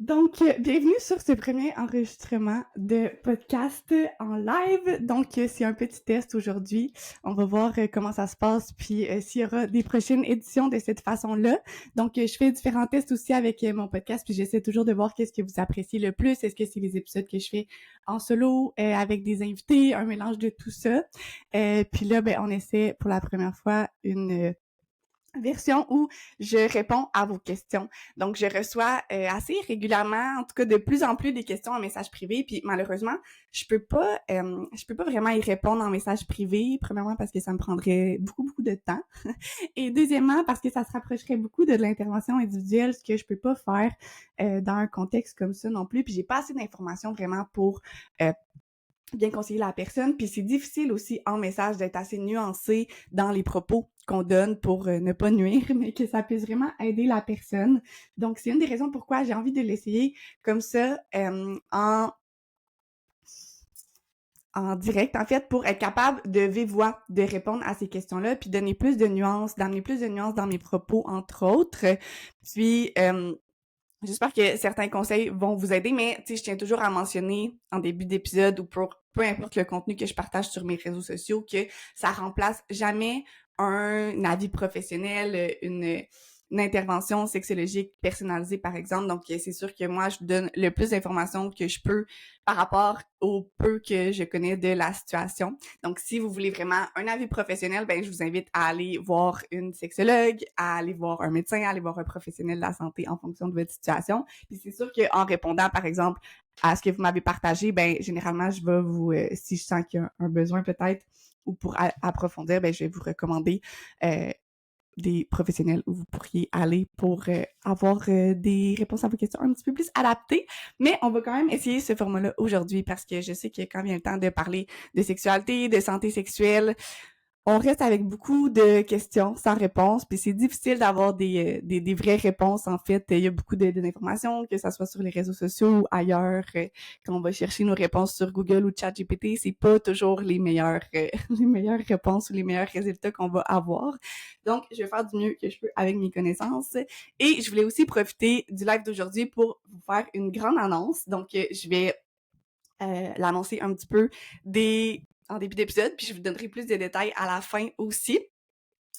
Bienvenue sur ce premier enregistrement de podcast en live. C'est un petit test aujourd'hui. On va voir comment ça se passe, puis s'il y aura des prochaines éditions de cette façon-là. Je fais différents tests aussi avec mon podcast, puis j'essaie toujours de voir qu'est-ce que vous appréciez le plus. Est-ce que c'est les épisodes que je fais en solo, avec des invités, un mélange de tout ça. Puis là, on essaie pour la première fois une version où je réponds à vos questions. Donc, je reçois assez régulièrement, en tout cas de plus en plus, des questions en message privé. Puis malheureusement, je peux pas vraiment y répondre en message privé. Premièrement parce que ça me prendrait beaucoup de temps, et deuxièmement parce que ça se rapprocherait beaucoup de l'intervention individuelle, ce que je peux pas faire dans un contexte comme ça non plus. Puis j'ai pas assez d'informations vraiment pour bien conseiller la personne, puis c'est difficile aussi en message d'être assez nuancé dans les propos qu'on donne pour ne pas nuire, mais que ça puisse vraiment aider la personne. Donc, c'est une des raisons pourquoi j'ai envie de l'essayer comme ça, en direct, en fait, pour être capable de vive voix de répondre à ces questions-là, puis donner plus de nuances, d'amener plus de nuances dans mes propos, entre autres. Puis, j'espère que certains conseils vont vous aider, mais tu sais, je tiens toujours à mentionner en début d'épisode ou pour peu importe le contenu que je partage sur mes réseaux sociaux que ça remplace jamais un avis professionnel, une intervention sexologique personnalisée, par exemple. Donc, c'est sûr que moi, je donne le plus d'informations que je peux par rapport au peu que je connais de la situation. Donc, si vous voulez vraiment un avis professionnel, je vous invite à aller voir une sexologue, à aller voir un médecin, à aller voir un professionnel de la santé en fonction de votre situation. Puis c'est sûr qu'en répondant, par exemple, à ce que vous m'avez partagé, généralement, je vais vous, si je sens qu'il y a un besoin peut-être, ou pour approfondir, je vais vous recommander des professionnels où vous pourriez aller pour avoir des réponses à vos questions un petit peu plus adaptées. Mais on va quand même essayer ce format-là aujourd'hui parce que je sais que quand vient le temps de parler de sexualité, de santé sexuelle, on reste avec beaucoup de questions sans réponse, puis c'est difficile d'avoir des vraies réponses. En fait, il y a beaucoup d'informations, que ça soit sur les réseaux sociaux ou ailleurs. Quand on va chercher nos réponses sur Google ou ChatGPT, c'est pas toujours les meilleures les meilleures réponses ou les meilleurs résultats qu'on va avoir. Donc, je vais faire du mieux que je peux avec mes connaissances. Et je voulais aussi profiter du live d'aujourd'hui pour vous faire une grande annonce. Je vais l'annoncer un petit peu en début d'épisode, puis je vous donnerai plus de détails à la fin aussi.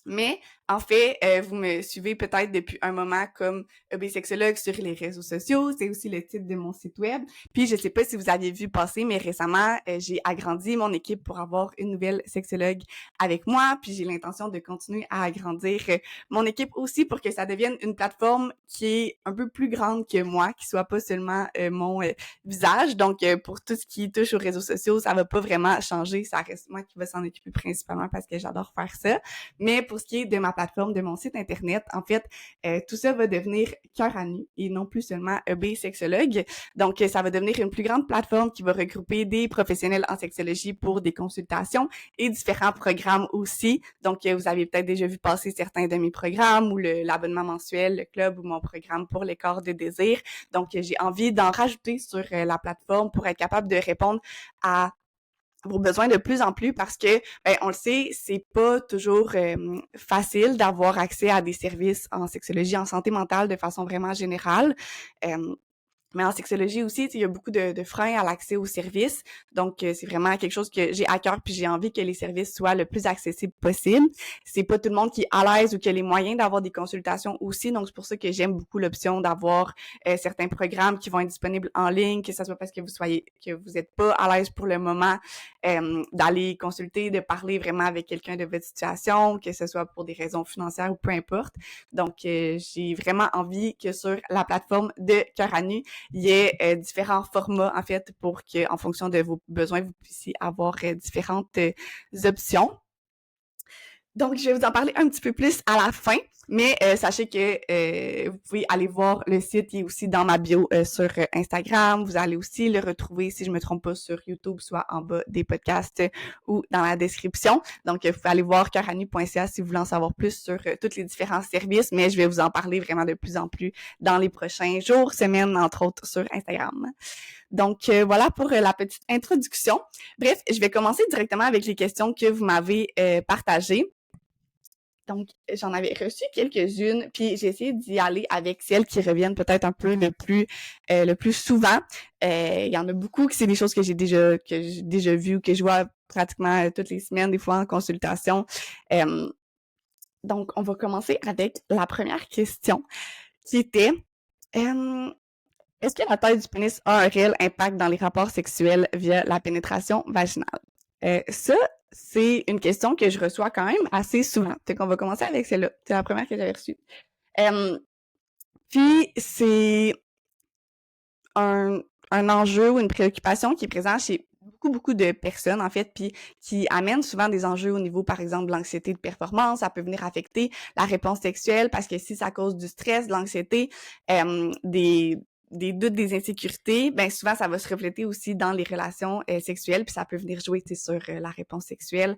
Mais en fait, vous me suivez peut-être depuis un moment comme sexologue sur les réseaux sociaux. C'est aussi le titre de mon site web. Puis je sais pas si vous aviez vu passer, mais récemment, j'ai agrandi mon équipe pour avoir une nouvelle sexologue avec moi. Puis j'ai l'intention de continuer à agrandir mon équipe aussi pour que ça devienne une plateforme qui est un peu plus grande que moi, qui soit pas seulement mon visage. Donc pour tout ce qui touche aux réseaux sociaux, ça va pas vraiment changer. Ça reste moi qui va s'en occuper principalement parce que j'adore faire ça. Mais pour ce qui est de ma plateforme, de mon site internet, en fait, tout ça va devenir Cœur à nu et non plus seulement EB Sexologue. Donc, ça va devenir une plus grande plateforme qui va regrouper des professionnels en sexologie pour des consultations et différents programmes aussi. Donc, vous avez peut-être déjà vu passer certains de mes programmes ou l'abonnement mensuel, le club ou mon programme pour les corps de désir. Donc, j'ai envie d'en rajouter sur la plateforme pour être capable de répondre à vos besoins de plus en plus parce que on le sait, c'est pas toujours facile d'avoir accès à des services en sexologie, en santé mentale de façon vraiment générale. Euh, mais en sexologie aussi, il y a beaucoup de freins à l'accès aux services. Donc, c'est vraiment quelque chose que j'ai à cœur, puis j'ai envie que les services soient le plus accessibles possible. C'est pas tout le monde qui est à l'aise ou qui a les moyens d'avoir des consultations aussi. Donc, c'est pour ça que j'aime beaucoup l'option d'avoir certains programmes qui vont être disponibles en ligne, que ce soit parce que vous êtes pas à l'aise pour le moment d'aller consulter, de parler vraiment avec quelqu'un de votre situation, que ce soit pour des raisons financières ou peu importe. Donc, j'ai vraiment envie que sur la plateforme de Cœur à nu, il y ait différents formats, en fait, pour que, en fonction de vos besoins, vous puissiez avoir différentes options. Donc, je vais vous en parler un petit peu plus à la fin, mais sachez que vous pouvez aller voir le site, il est aussi dans ma bio sur Instagram. Vous allez aussi le retrouver, si je me trompe pas, sur YouTube, soit en bas des podcasts ou dans la description. Donc, vous pouvez aller voir coeuranu.ca si vous voulez en savoir plus sur tous les différents services, mais je vais vous en parler vraiment de plus en plus dans les prochains jours, semaines, entre autres, sur Instagram. Donc, voilà pour la petite introduction. Bref, je vais commencer directement avec les questions que vous m'avez partagées. Donc, j'en avais reçu quelques-unes, puis j'ai essayé d'y aller avec celles qui reviennent peut-être un peu le plus souvent. Il y en a beaucoup que c'est des choses que j'ai déjà vues, que je vois pratiquement toutes les semaines, des fois en consultation. Donc, on va commencer avec la première question, qui était est-ce que la taille du pénis a un réel impact dans les rapports sexuels via la pénétration vaginale? Ça, c'est une question que je reçois quand même assez souvent. Fait qu'on va commencer avec celle-là. C'est la première que j'avais reçue. Puis, c'est un, un enjeu ou une préoccupation qui est présent chez beaucoup de personnes, en fait, puis qui amène souvent des enjeux au niveau, par exemple, de l'anxiété de performance. Ça peut venir affecter la réponse sexuelle parce que si ça cause du stress, de l'anxiété, des doutes, des insécurités, ben souvent ça va se refléter aussi dans les relations sexuelles, puis ça peut venir jouer sur la réponse sexuelle,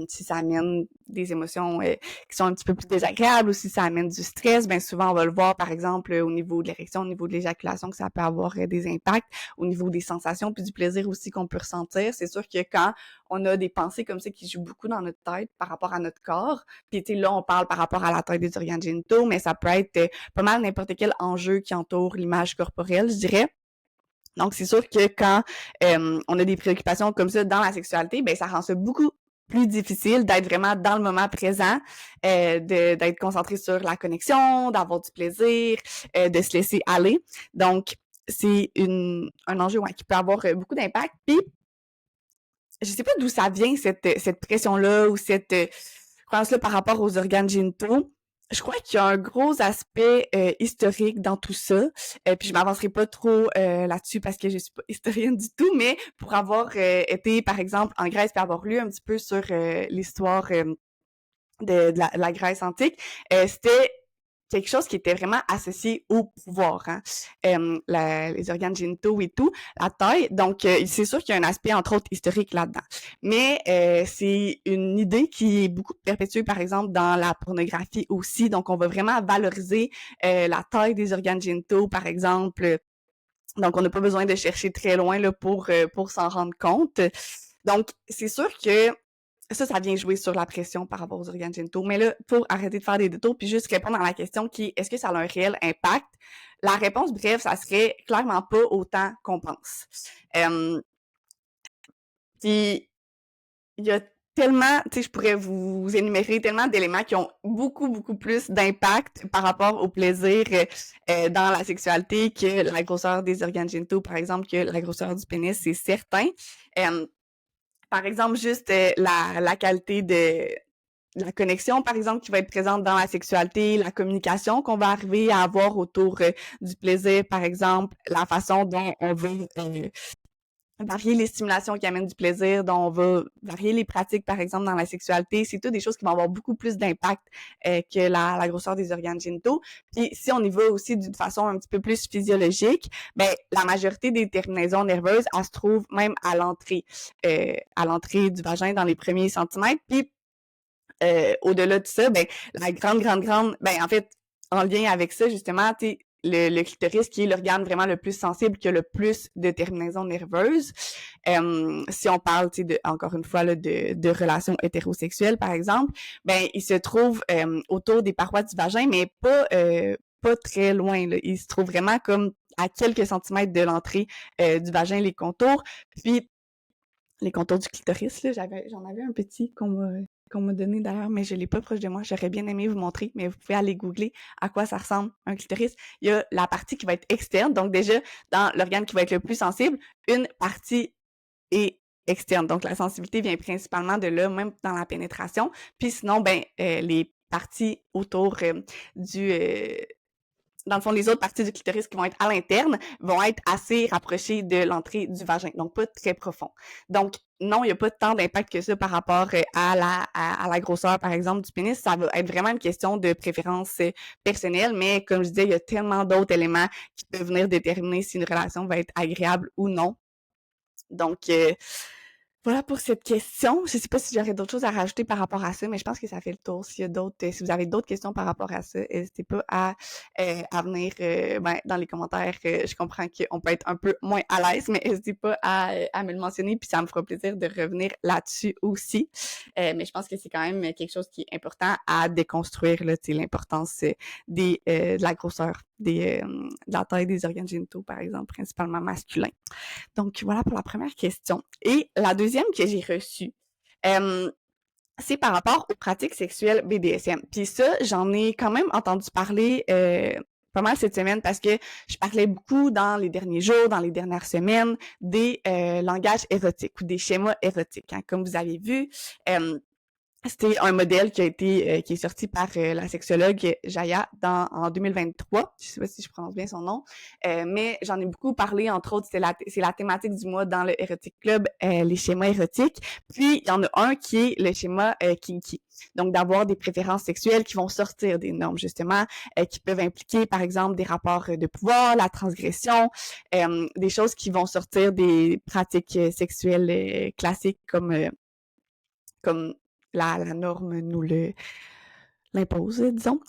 si ça amène des émotions qui sont un petit peu plus désagréables ou si ça amène du stress, ben souvent on va le voir par exemple au niveau de l'érection, au niveau de l'éjaculation, que ça peut avoir des impacts, au niveau des sensations puis du plaisir aussi qu'on peut ressentir. C'est sûr que quand on a des pensées comme ça qui jouent beaucoup dans notre tête par rapport à notre corps, puis tu sais là on parle par rapport à la taille des organes génitaux, mais ça peut être pas mal n'importe quel enjeu qui entoure l'image corporelle, je dirais. Donc, c'est sûr que quand on a des préoccupations comme ça dans la sexualité, ben ça rend ça beaucoup plus difficile d'être vraiment dans le moment présent, d'être concentré sur la connexion, d'avoir du plaisir, de se laisser aller. Donc, c'est un enjeu qui peut avoir beaucoup d'impact. Puis, je sais pas d'où ça vient, cette pression-là ou cette croyance-là par rapport aux organes génitaux. Je crois qu'il y a un gros aspect historique dans tout ça. Puis je m'avancerai pas trop là-dessus parce que je suis pas historienne du tout, mais pour avoir été, par exemple, en Grèce et avoir lu un petit peu sur l'histoire de la Grèce antique, c'était quelque chose qui était vraiment associé au pouvoir, hein? Les organes génitaux et tout, la taille. Donc, c'est sûr qu'il y a un aspect, entre autres, historique là-dedans. Mais c'est une idée qui est beaucoup perpétuée, par exemple, dans la pornographie aussi. Donc, on va vraiment valoriser la taille des organes génitaux, par exemple. Donc, on n'a pas besoin de chercher très loin là, pour s'en rendre compte. Donc, c'est sûr que ça vient jouer sur la pression par rapport aux organes génitaux. Mais là, pour arrêter de faire des détours puis juste répondre à la question qui est est-ce que ça a un réel impact? La réponse bref, ça serait clairement pas autant qu'on pense. Puis il y a tellement, tu sais, je pourrais vous énumérer tellement d'éléments qui ont beaucoup plus d'impact par rapport au plaisir dans la sexualité que la grosseur des organes génitaux, par exemple, que la grosseur du pénis, c'est certain. Par exemple, juste la qualité de la connexion, par exemple, qui va être présente dans la sexualité, la communication qu'on va arriver à avoir autour du plaisir, par exemple, la façon dont on veut varier les stimulations qui amènent du plaisir, dont on va varier les pratiques, par exemple, dans la sexualité. C'est tout des choses qui vont avoir beaucoup plus d'impact que la grosseur des organes génitaux. Puis si on y va aussi d'une façon un petit peu plus physiologique, ben la majorité des terminaisons nerveuses, elles se trouvent même à l'entrée du vagin dans les premiers centimètres. Puis au-delà de ça, ben la grande, ben en fait, en lien avec ça, justement, tu sais, le clitoris qui est l'organe vraiment le plus sensible, qui a le plus de terminaisons nerveuses. Si on parle, tu sais, encore une fois, là, de relations hétérosexuelles, par exemple, ben il se trouve autour des parois du vagin, mais pas très loin. Là. Il se trouve vraiment comme à quelques centimètres de l'entrée du vagin, les contours. Puis les contours du clitoris, là, j'en avais un petit qu'on m'a donné d'ailleurs, mais je l'ai pas proche de moi. J'aurais bien aimé vous montrer, mais vous pouvez aller googler à quoi ça ressemble un clitoris. Il y a la partie qui va être externe, donc déjà, dans l'organe qui va être le plus sensible, une partie est externe. Donc, la sensibilité vient principalement de là, même dans la pénétration. Puis sinon, ben, les parties autour du dans le fond, les autres parties du clitoris qui vont être à l'interne vont être assez rapprochées de l'entrée du vagin, donc pas très profond. Donc, non, il n'y a pas tant d'impact que ça par rapport à la grosseur, par exemple, du pénis. Ça va être vraiment une question de préférence personnelle, mais comme je disais, il y a tellement d'autres éléments qui peuvent venir déterminer si une relation va être agréable ou non. Donc, Voilà pour cette question. Je sais pas si j'aurais d'autres choses à rajouter par rapport à ça, mais je pense que ça fait le tour. Si vous avez d'autres questions par rapport à ça, n'hésitez pas à venir dans les commentaires. Je comprends qu'on peut être un peu moins à l'aise, mais n'hésitez pas à me le mentionner, puis ça me fera plaisir de revenir là-dessus aussi. Mais je pense que c'est quand même quelque chose qui est important à déconstruire, là, l'importance de la grosseur, de la taille des organes génitaux, par exemple, principalement masculins. Donc, voilà pour la première question. Et la deuxième que j'ai reçue, c'est par rapport aux pratiques sexuelles BDSM. Puis ça, j'en ai quand même entendu parler pas mal cette semaine parce que je parlais beaucoup dans les derniers jours, dans les dernières semaines, des langages érotiques ou des schémas érotiques. Hein. Comme vous avez vu, c'était un modèle qui est sorti par la sexologue Jaya en 2023. Je sais pas si je prononce bien son nom, mais j'en ai beaucoup parlé. Entre autres, c'est la thématique du mois dans le Erotic Club, les schémas érotiques. Puis il y en a un qui est le schéma kinky. Donc d'avoir des préférences sexuelles qui vont sortir des normes justement, qui peuvent impliquer par exemple des rapports de pouvoir, la transgression, des choses qui vont sortir des pratiques sexuelles classiques comme la norme nous l'impose, disons.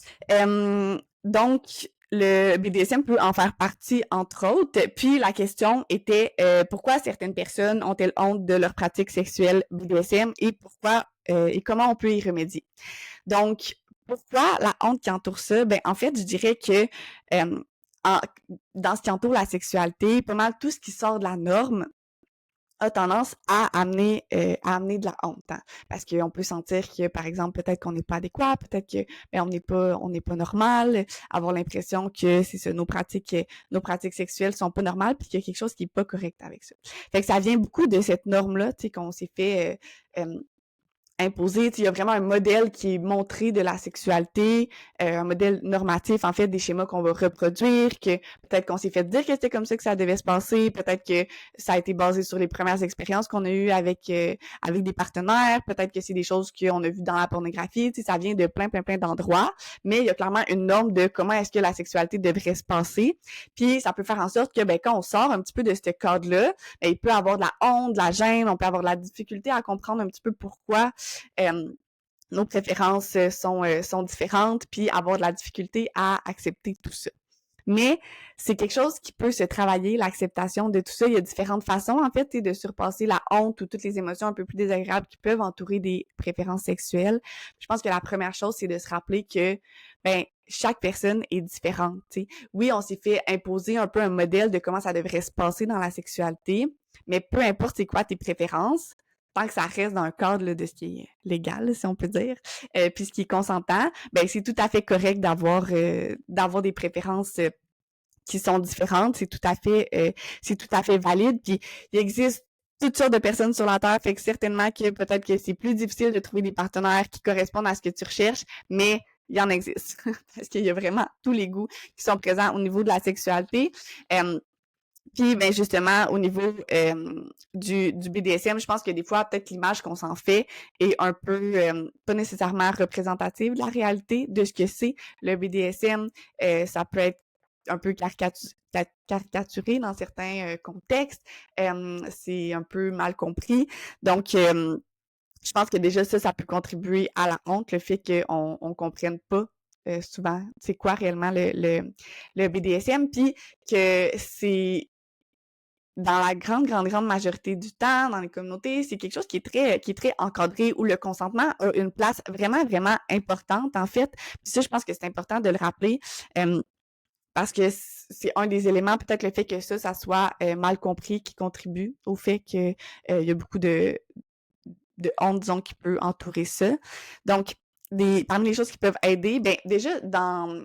Donc, le BDSM peut en faire partie, entre autres. Puis, la question était pourquoi certaines personnes ont-elles honte de leur pratique sexuelle BDSM et pourquoi et comment on peut y remédier. Donc, pourquoi la honte qui entoure ça? Ben, en fait, je dirais que en, dans ce qui entoure la sexualité, pas mal tout ce qui sort de la norme a tendance à amener de la honte, hein. Parce qu'on peut sentir que, par exemple, peut-être qu'on n'est pas adéquat, peut-être que on n'est pas normal, avoir l'impression que c'est ça, nos pratiques sexuelles sont pas normales, puis qu'il y a quelque chose qui est pas correct avec ça. Fait que ça vient beaucoup de cette norme-là, tu sais, qu'on s'est fait imposé. Il y a vraiment un modèle qui est montré de la sexualité, un modèle normatif, en fait, des schémas qu'on va reproduire, que peut-être qu'on s'est fait dire que c'était comme ça que ça devait se passer, peut-être que ça a été basé sur les premières expériences qu'on a eues avec des partenaires, peut-être que c'est des choses qu'on a vues dans la pornographie, ça vient de plein d'endroits, mais il y a clairement une norme de comment est-ce que la sexualité devrait se passer, puis ça peut faire en sorte que, ben, quand on sort un petit peu de ce cadre-là, ben, il peut avoir de la honte, de la gêne, on peut avoir de la difficulté à comprendre un petit peu pourquoi nos préférences sont différentes, puis avoir de la difficulté à accepter tout ça. Mais c'est quelque chose qui peut se travailler, l'acceptation de tout ça. Il y a différentes façons, en fait, de surpasser la honte ou toutes les émotions un peu plus désagréables qui peuvent entourer des préférences sexuelles. Je pense que la première chose, c'est de se rappeler que ben chaque personne est différente. T'sais. Oui, on s'est fait imposer un peu un modèle de comment ça devrait se passer dans la sexualité, mais peu importe c'est quoi tes préférences, tant que ça reste dans le cadre là, de ce qui est légal, si on peut dire, puis ce qui est consentant, ben c'est tout à fait correct d'avoir des préférences qui sont différentes. C'est tout à fait valide. Puis il existe toutes sortes de personnes sur la Terre, fait que certainement que peut-être que c'est plus difficile de trouver des partenaires qui correspondent à ce que tu recherches, mais il y en existe parce qu'il y a vraiment tous les goûts qui sont présents au niveau de la sexualité. Puis, ben justement, au niveau du BDSM, je pense que des fois, peut-être l'image qu'on s'en fait est un peu pas nécessairement représentative de la réalité de ce que c'est le BDSM. Ça peut être un peu caricaturé dans certains contextes. C'est un peu mal compris. Donc, je pense que déjà ça peut contribuer à la honte, le fait qu'on comprenne pas souvent c'est quoi réellement le BDSM, puis que c'est dans la grande majorité du temps, dans les communautés, c'est quelque chose qui est très encadré, où le consentement a une place vraiment importante, en fait. Puis ça, je pense que c'est important de le rappeler, parce que c'est un des éléments, peut-être le fait que ça soit mal compris, qui contribue au fait que il y a beaucoup de honte, disons, qui peut entourer ça. Donc, parmi les choses qui peuvent aider, ben déjà, d'en,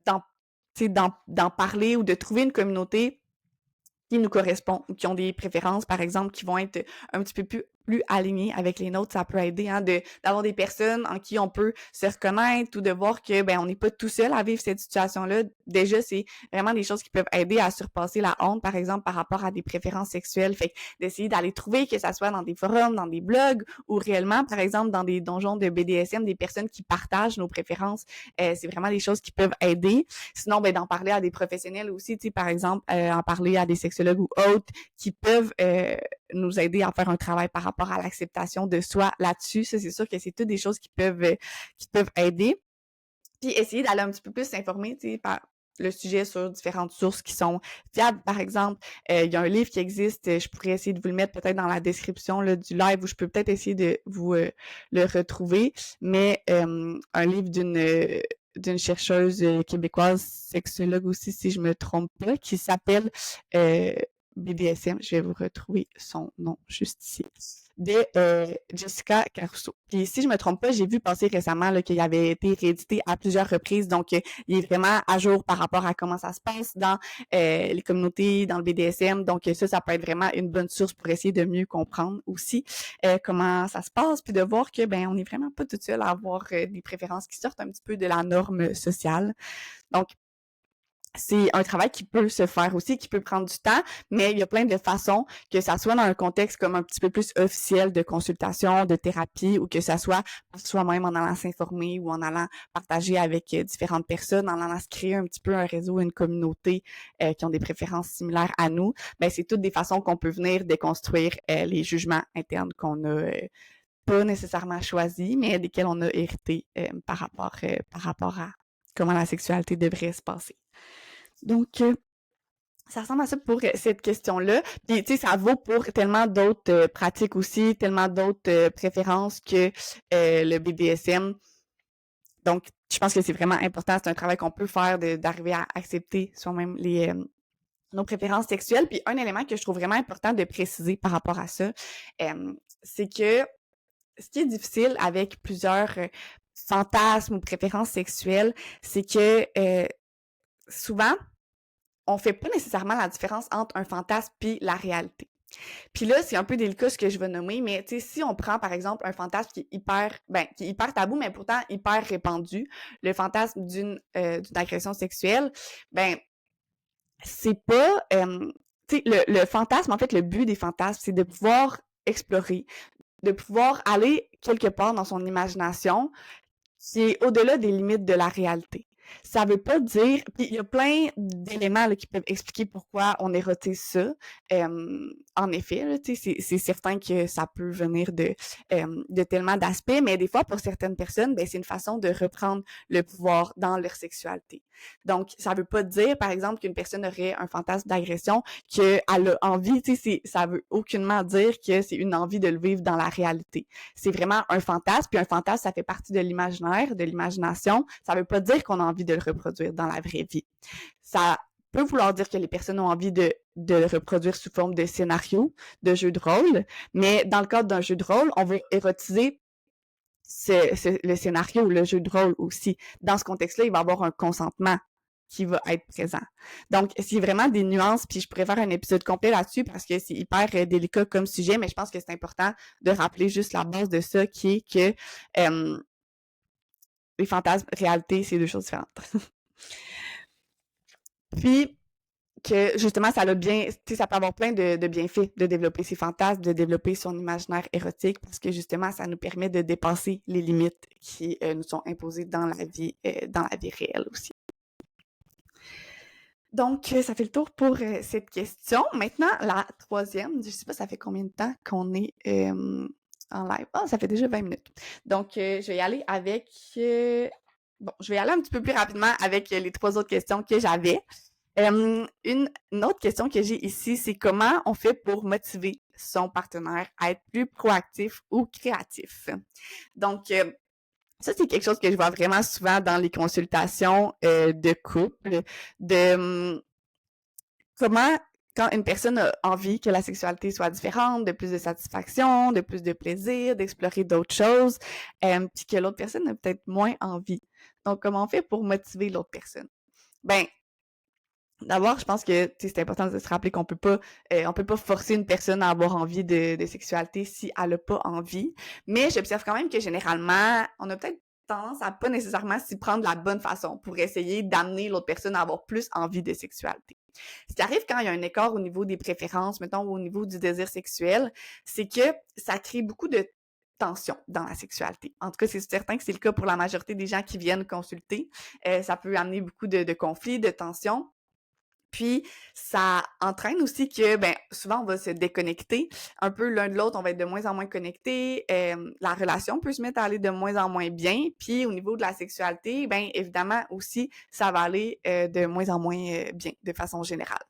d'en parler ou de trouver une communauté qui nous correspond ou qui ont des préférences, par exemple, qui vont être un petit peu plus plus alignés avec les nôtres, ça peut aider, hein, d'avoir des personnes en qui on peut se reconnaître ou de voir que, ben, on n'est pas tout seul à vivre cette situation-là. Déjà, c'est vraiment des choses qui peuvent aider à surpasser la honte, par exemple, par rapport à des préférences sexuelles. Fait que d'essayer d'aller trouver, que ça soit dans des forums, dans des blogs ou réellement, par exemple, dans des donjons de BDSM, des personnes qui partagent nos préférences. C'est vraiment des choses qui peuvent aider. Sinon, ben, d'en parler à des professionnels aussi, tu sais, par exemple, en parler à des sexologues ou autres qui peuvent nous aider à faire un travail par rapport à l'acceptation de soi là-dessus. Ça, c'est sûr que c'est toutes des choses qui peuvent aider. Puis essayer d'aller un petit peu plus s'informer, tu sais, par le sujet sur différentes sources qui sont fiables. Par exemple, il y a un livre qui existe, je pourrais essayer de vous le mettre peut-être dans la description là, du live, où je peux peut-être essayer de vous le retrouver, mais un livre d'une chercheuse québécoise, sexologue aussi, si je me trompe pas, qui s'appelle BDSM, je vais vous retrouver son nom juste ici, de Jessica Caruso. Puis si je me trompe pas, j'ai vu passer récemment là, qu'il avait été réédité à plusieurs reprises, donc il est vraiment à jour par rapport à comment ça se passe dans les communautés, dans le BDSM, donc ça peut être vraiment une bonne source pour essayer de mieux comprendre aussi comment ça se passe, puis de voir que ben on n'est vraiment pas tout seul à avoir des préférences qui sortent un petit peu de la norme sociale. Donc c'est un travail qui peut se faire aussi, qui peut prendre du temps, mais il y a plein de façons, que ça soit dans un contexte comme un petit peu plus officiel de consultation, de thérapie, ou que ça soit par soi-même en allant s'informer ou en allant partager avec différentes personnes, en allant se créer un petit peu un réseau, une communauté qui ont des préférences similaires à nous. Ben c'est toutes des façons qu'on peut venir déconstruire les jugements internes qu'on a pas nécessairement choisis, mais desquels on a hérité par rapport à comment la sexualité devrait se passer. Donc, ça ressemble à ça pour cette question-là. Puis, tu sais, ça vaut pour tellement d'autres pratiques aussi, tellement d'autres préférences que le BDSM. Donc, je pense que c'est vraiment important. C'est un travail qu'on peut faire d'arriver à accepter soi-même nos préférences sexuelles. Puis, un élément que je trouve vraiment important de préciser par rapport à ça, c'est que ce qui est difficile avec plusieurs fantasmes ou préférences sexuelles, c'est que souvent, on fait pas nécessairement la différence entre un fantasme puis la réalité. Puis là, c'est un peu délicat ce que je vais nommer, mais tu sais, si on prend par exemple un fantasme qui est hyper tabou, mais pourtant hyper répandu, le fantasme d'une agression sexuelle, ben c'est pas, tu sais, le fantasme, en fait, le but des fantasmes, c'est de pouvoir explorer, de pouvoir aller quelque part dans son imagination qui est au-delà des limites de la réalité. Ça veut pas dire, puis il y a plein d'éléments là, qui peuvent expliquer pourquoi on érotise ça. En effet, là, c'est certain que ça peut venir de tellement d'aspects, mais des fois, pour certaines personnes, ben, c'est une façon de reprendre le pouvoir dans leur sexualité. Donc, ça veut pas dire, par exemple, qu'une personne aurait un fantasme d'agression, qu'elle a envie, ça veut aucunement dire que c'est une envie de le vivre dans la réalité. C'est vraiment un fantasme, puis un fantasme, ça fait partie de l'imaginaire, de l'imagination. Ça veut pas dire qu'on a envie de le reproduire dans la vraie vie. Ça peut vouloir dire que les personnes ont envie de le reproduire sous forme de scénario, de jeu de rôle, mais dans le cadre d'un jeu de rôle, on veut érotiser le scénario, le jeu de rôle aussi. Dans ce contexte-là, il va y avoir un consentement qui va être présent. Donc, c'est vraiment des nuances, puis je pourrais faire un épisode complet là-dessus parce que c'est hyper délicat comme sujet, mais je pense que c'est important de rappeler juste la base de ça, qui est que les fantasmes, réalité, c'est deux choses différentes. Puis, que justement, ça a bien, tu sais, ça peut avoir plein de bienfaits de développer ses fantasmes, de développer son imaginaire érotique, parce que justement, ça nous permet de dépasser les limites qui nous sont imposées dans la vie réelle aussi. Donc, ça fait le tour pour cette question. Maintenant, la troisième, je sais pas, ça fait combien de temps qu'on est en live? Ah, ça fait déjà 20 minutes. Donc, je vais y aller avec... bon, je vais y aller un petit peu plus rapidement avec les trois autres questions que j'avais. Une autre question que j'ai ici, c'est comment on fait pour motiver son partenaire à être plus proactif ou créatif? Donc, ça, c'est quelque chose que je vois vraiment souvent dans les consultations de couple, de comment, quand une personne a envie que la sexualité soit différente, de plus de satisfaction, de plus de plaisir, d'explorer d'autres choses, puis que l'autre personne a peut-être moins envie. Donc, comment on fait pour motiver l'autre personne? Ben, D'abord, je pense que c'est important de se rappeler on peut pas forcer une personne à avoir envie de sexualité si elle a pas envie. Mais j'observe quand même que généralement, on a peut-être tendance à pas nécessairement s'y prendre de la bonne façon pour essayer d'amener l'autre personne à avoir plus envie de sexualité. Ce qui arrive quand il y a un écart au niveau des préférences, mettons, au niveau du désir sexuel, c'est que ça crée beaucoup de tension dans la sexualité. En tout cas, c'est certain que c'est le cas pour la majorité des gens qui viennent consulter. Ça peut amener beaucoup de conflits, de tensions. Puis, ça entraîne aussi que, ben, souvent, on va se déconnecter un peu l'un de l'autre, on va être de moins en moins connectés, la relation peut se mettre à aller de moins en moins bien, puis au niveau de la sexualité, ben, évidemment, aussi, ça va aller de moins en moins bien, de façon générale.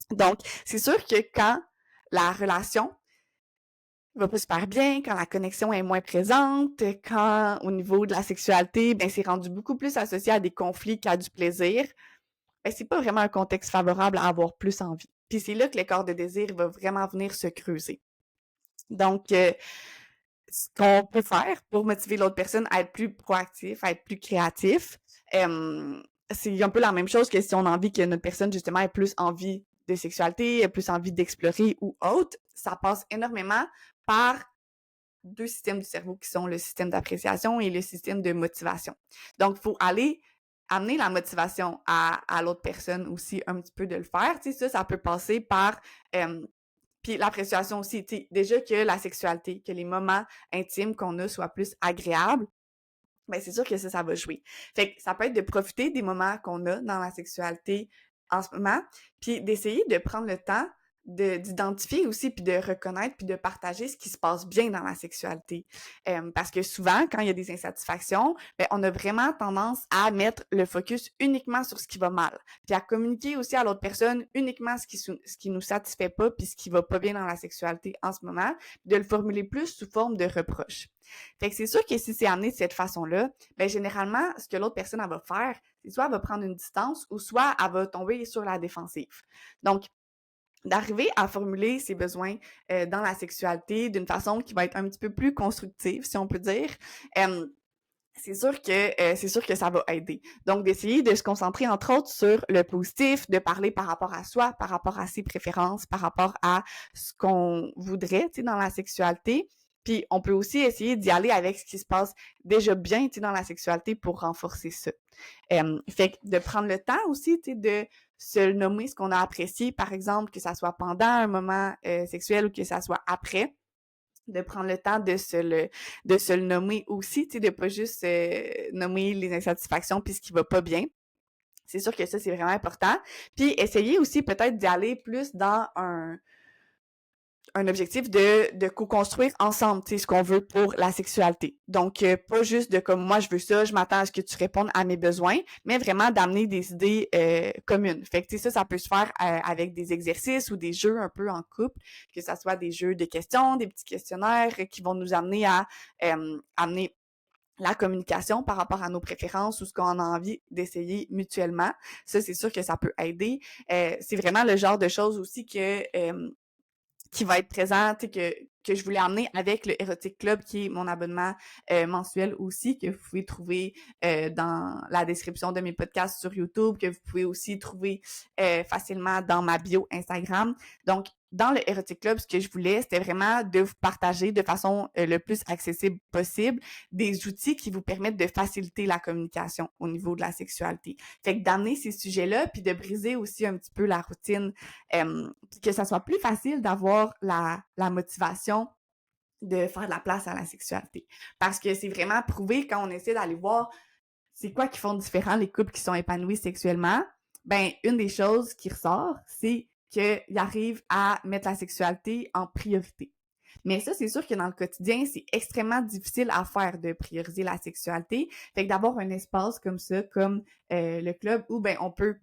Donc, c'est sûr que quand la relation va pas super bien, quand la connexion est moins présente, quand, au niveau de la sexualité, ben, c'est rendu beaucoup plus associé à des conflits qu'à du plaisir, ben, c'est pas vraiment un contexte favorable à avoir plus envie. Puis c'est là que l'écart de désir va vraiment venir se creuser. Donc, ce qu'on peut faire pour motiver l'autre personne à être plus proactif, à être plus créatif, c'est un peu la même chose que si on a envie que notre personne, justement, ait plus envie de sexualité, ait plus envie d'explorer ou autre. Ça passe énormément par deux systèmes du cerveau qui sont le système d'appréciation et le système de motivation. Donc, il faut aller amener la motivation à l'autre personne aussi un petit peu de le faire. Tu sais, ça peut passer par puis l'appréciation aussi, tu sais, déjà que la sexualité, que les moments intimes qu'on a soient plus agréables, ben c'est sûr que ça va jouer. Fait que ça peut être de profiter des moments qu'on a dans la sexualité en ce moment, puis d'essayer de prendre le temps d'identifier aussi, puis de reconnaître, puis de partager ce qui se passe bien dans la sexualité. Parce que souvent, quand il y a des insatisfactions, ben, on a vraiment tendance à mettre le focus uniquement sur ce qui va mal, puis à communiquer aussi à l'autre personne uniquement ce qui nous satisfait pas, puis ce qui va pas bien dans la sexualité en ce moment, puis de le formuler plus sous forme de reproche. Fait que c'est sûr que si c'est amené de cette façon-là, ben généralement, ce que l'autre personne elle va faire, c'est soit elle va prendre une distance ou soit elle va tomber sur la défensive. Donc, d'arriver à formuler ses besoins dans la sexualité d'une façon qui va être un petit peu plus constructive, si on peut dire. Euh, c'est sûr que ça va aider. Donc, d'essayer de se concentrer, entre autres, sur le positif, de parler par rapport à soi, par rapport à ses préférences, par rapport à ce qu'on voudrait, tu sais, dans la sexualité. Puis, on peut aussi essayer d'y aller avec ce qui se passe déjà bien, tu sais, dans la sexualité pour renforcer ça. Fait que de prendre le temps aussi, tu sais, de se nommer ce qu'on a apprécié, par exemple, que ça soit pendant un moment sexuel ou que ça soit après, de prendre le temps de se le nommer aussi, tu sais, de pas juste nommer les insatisfactions puis ce qui va pas bien. C'est sûr que ça, c'est vraiment important. Puis essayer aussi peut-être d'y aller plus dans un objectif de co-construire ensemble, tu sais, ce qu'on veut pour la sexualité. Donc, pas juste de comme moi, je veux ça, je m'attends à ce que tu répondes à mes besoins, mais vraiment d'amener des idées communes. Fait que, tu sais, ça peut se faire avec des exercices ou des jeux un peu en couple, que ça soit des jeux de questions, des petits questionnaires qui vont nous amener à amener la communication par rapport à nos préférences ou ce qu'on a envie d'essayer mutuellement. Ça, c'est sûr que ça peut aider. C'est vraiment le genre de choses aussi qui va être présent, tu sais, que je voulais emmener avec le Erotic Club, qui est mon abonnement mensuel aussi, que vous pouvez trouver dans la description de mes podcasts sur YouTube, que vous pouvez aussi trouver facilement dans ma bio Instagram. Donc, dans le Erotic Club, ce que je voulais, c'était vraiment de vous partager de façon le plus accessible possible des outils qui vous permettent de faciliter la communication au niveau de la sexualité. Fait que d'amener ces sujets-là, puis de briser aussi un petit peu la routine, que ça soit plus facile d'avoir la motivation de faire de la place à la sexualité. Parce que c'est vraiment prouvé quand on essaie d'aller voir c'est quoi qui font différent les couples qui sont épanouis sexuellement, ben une des choses qui ressort, c'est qu'ils arrivent à mettre la sexualité en priorité. Mais ça, c'est sûr que dans le quotidien, c'est extrêmement difficile à faire de prioriser la sexualité. Fait que d'avoir un espace comme ça, comme le club, où ben on peut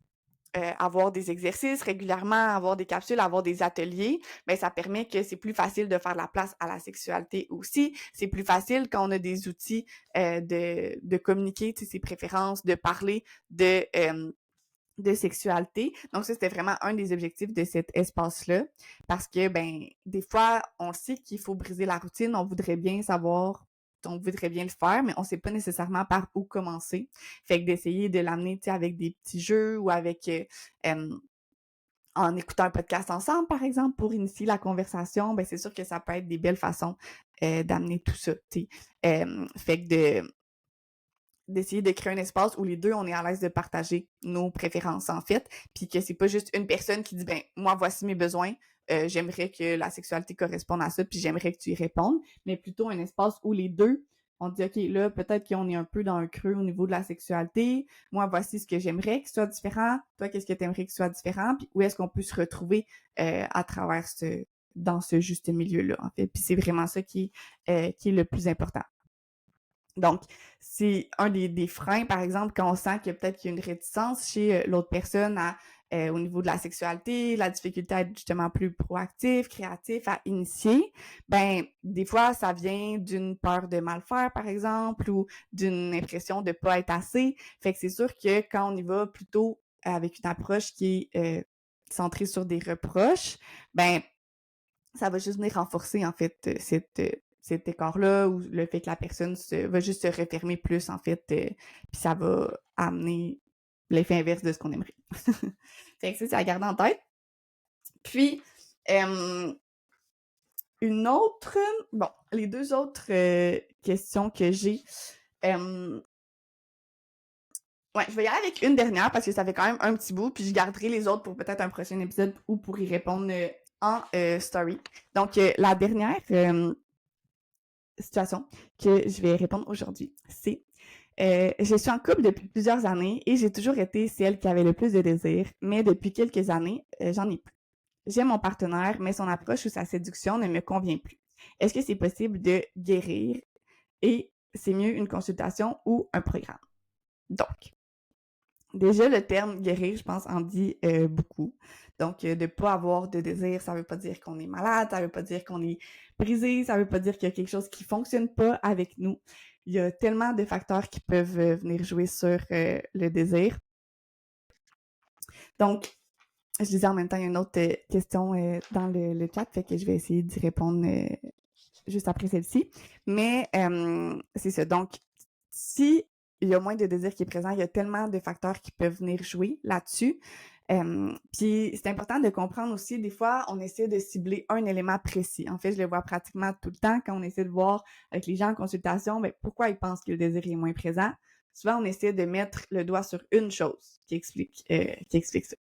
avoir des exercices régulièrement, avoir des capsules, avoir des ateliers, ben ça permet que c'est plus facile de faire la place à la sexualité aussi. C'est plus facile quand on a des outils de communiquer ses préférences, de parler de sexualité. Donc ça, c'était vraiment un des objectifs de cet espace-là. Parce que, ben, des fois, on sait qu'il faut briser la routine, on voudrait bien savoir on voudrait bien le faire, mais on sait pas nécessairement par où commencer. Fait que d'essayer de l'amener, tu sais, avec des petits jeux ou avec en écoutant un podcast ensemble, par exemple, pour initier la conversation, ben c'est sûr que ça peut être des belles façons d'amener tout ça, tu sais. Fait que d'essayer de créer un espace où les deux, on est à l'aise de partager nos préférences, en fait, puis que c'est pas juste une personne qui dit, ben, moi, voici mes besoins, j'aimerais que la sexualité corresponde à ça, puis j'aimerais que tu y répondes, mais plutôt un espace où les deux, on dit, OK, là, peut-être qu'on est un peu dans un creux au niveau de la sexualité, moi, voici ce que j'aimerais que soit différent, toi, qu'est-ce que tu aimerais que soit différent, puis où est-ce qu'on peut se retrouver à travers dans ce juste milieu-là, en fait, puis c'est vraiment ça qui est le plus important. Donc, c'est un des freins, par exemple, quand on sent qu'il y a peut-être une réticence chez l'autre personne au niveau de la sexualité, la difficulté à être justement plus proactif, créatif, à initier, ben des fois, ça vient d'une peur de mal faire, par exemple, ou d'une impression de pas être assez. Fait que c'est sûr que quand on y va plutôt avec une approche qui est centrée sur des reproches, ben ça va juste venir renforcer, en fait, cet écart-là ou le fait que la personne va juste se refermer plus, en fait, puis ça va amener l'effet inverse de ce qu'on aimerait. Fait que ça, c'est à garder en tête. Puis, une autre... Bon, les deux autres questions que j'ai... ouais, je vais y aller avec une dernière parce que ça fait quand même un petit bout, puis je garderai les autres pour peut-être un prochain épisode ou pour y répondre en story. Donc, la dernière situation que je vais répondre aujourd'hui, c'est je suis en couple depuis plusieurs années et j'ai toujours été celle qui avait le plus de désir, mais depuis quelques années, j'en ai plus. J'aime mon partenaire, mais son approche ou sa séduction ne me convient plus. Est-ce que c'est possible de guérir et c'est mieux une consultation ou un programme? Donc, déjà, le terme guérir, je pense, en dit beaucoup. Donc, de pas avoir de désir, ça veut pas dire qu'on est malade, ça veut pas dire qu'on est brisé, ça veut pas dire qu'il y a quelque chose qui fonctionne pas avec nous. Il y a tellement de facteurs qui peuvent venir jouer sur le désir. Donc, je disais en même temps, il y a une autre question dans le chat, fait que je vais essayer d'y répondre juste après celle-ci. Mais c'est ça. Donc, si il y a moins de désir qui est présent, il y a tellement de facteurs qui peuvent venir jouer là-dessus. Puis c'est important de comprendre aussi, des fois, on essaie de cibler un élément précis. En fait, je le vois pratiquement tout le temps quand on essaie de voir avec les gens en consultation, ben, pourquoi ils pensent que le désir est moins présent. Souvent, on essaie de mettre le doigt sur une chose qui explique ça.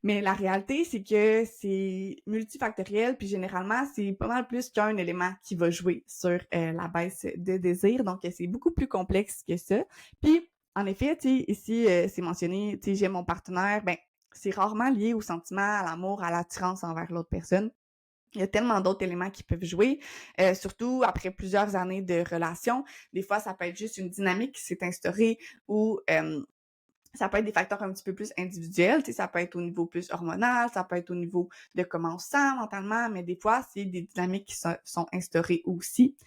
Mais la réalité, c'est que c'est multifactoriel, puis généralement, c'est pas mal plus qu'un élément qui va jouer sur la baisse de désir. Donc, c'est beaucoup plus complexe que ça. Puis, en effet, tu sais, ici, c'est mentionné, tu sais, j'aime mon partenaire, ben, c'est rarement lié au sentiment, à l'amour, à l'attirance envers l'autre personne. Il y a tellement d'autres éléments qui peuvent jouer, surtout après plusieurs années de relation. Des fois, ça peut être juste une dynamique qui s'est instaurée ou ça peut être des facteurs un petit peu plus individuels, tu sais, ça peut être au niveau plus hormonal, ça peut être au niveau de comment on se sent mentalement, mais des fois, c'est des dynamiques qui sont instaurées aussi,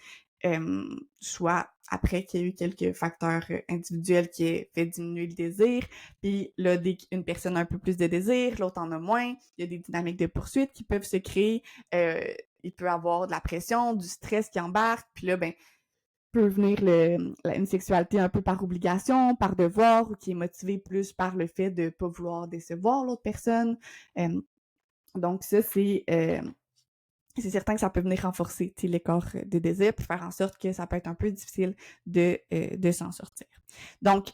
soit après qu'il y ait eu quelques facteurs individuels qui aient fait diminuer le désir, puis là, une personne a un peu plus de désir, l'autre en a moins, il y a des dynamiques de poursuite qui peuvent se créer, il peut y avoir de la pression, du stress qui embarque, puis là, ben, peut venir une sexualité un peu par obligation, par devoir, ou qui est motivée plus par le fait de pas vouloir décevoir l'autre personne. Donc ça, c'est certain que ça peut venir renforcer l'écart de désir puis faire en sorte que ça peut être un peu difficile de s'en sortir. Donc,